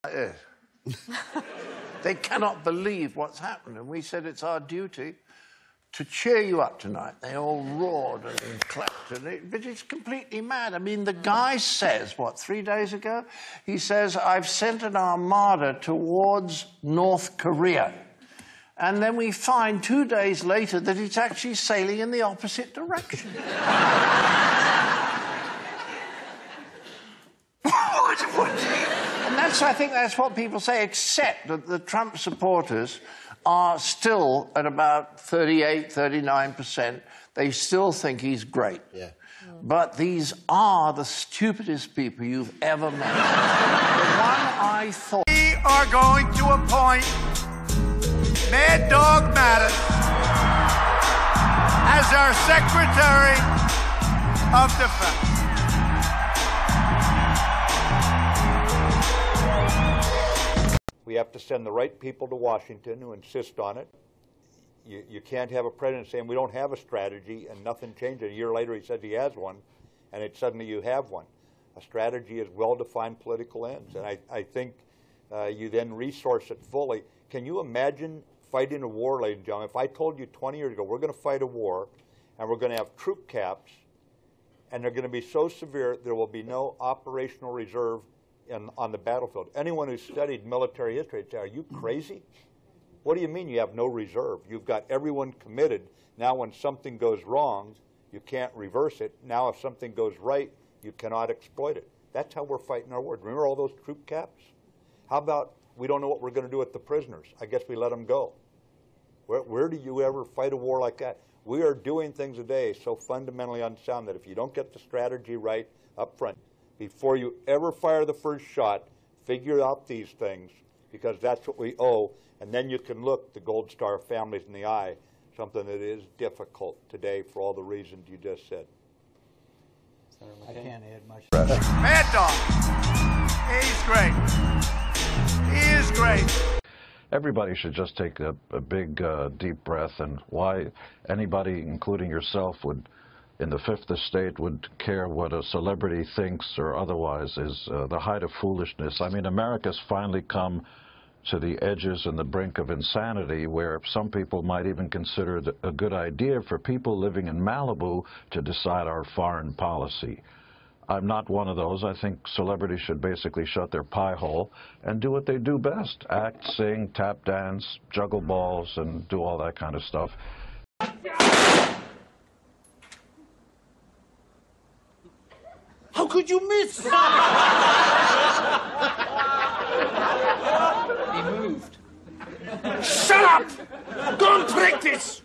They cannot believe what's happened, and we said it's our duty to cheer you up tonight. They all roared and clapped, but it's completely mad. I mean, the guy says, what, 3 days ago? He says, I've sent an armada towards North Korea. And then we find 2 days later that it's actually sailing in the opposite direction. And I think that's what people say, except that the Trump supporters are still at about 38, 39%. They still think he's great. Yeah. But these are the stupidest people you've ever met. The one I thought... We are going to appoint Mad Dog Mattis as our Secretary of Defense. We have to send the right people to Washington who insist on it. You can't have a president saying we don't have a strategy and nothing changes. A year later he says he has one, and suddenly you have one. A strategy is well-defined political ends, and I think you then resource it fully. Can you imagine fighting a war, ladies and gentlemen? If I told you 20 years ago we're going to fight a war and we're going to have troop caps and they're going to be so severe there will be no operational reserve on the battlefield. Anyone who's studied military history would say, are you crazy? What do you mean you have no reserve? You've got everyone committed. Now when something goes wrong, you can't reverse it. Now if something goes right, you cannot exploit it. That's how we're fighting our war. Remember all those troop caps? How about we don't know what we're going to do with the prisoners? I guess we let them go. Where do you ever fight a war like that? We are doing things today so fundamentally unsound that if you don't get the strategy right up front, before you ever fire the first shot, figure out these things, because that's what we owe, and then you can look the Gold Star families in the eye, something that is difficult today for all the reasons you just said. I can't add much. Mad Dog. He's great. He is great. Everybody should just take a big, deep breath, and why anybody, including yourself, would in the fifth estate would care what a celebrity thinks or otherwise is the height of foolishness. I mean, America's finally come to the edges and the brink of insanity where some people might even consider it a good idea for people living in Malibu to decide our foreign policy. I'm not one of those. I think celebrities should basically shut their pie hole and do what they do best. Act, sing, tap dance, juggle balls, and do all that kind of stuff. How could you miss? He moved. Shut up! Don't practice!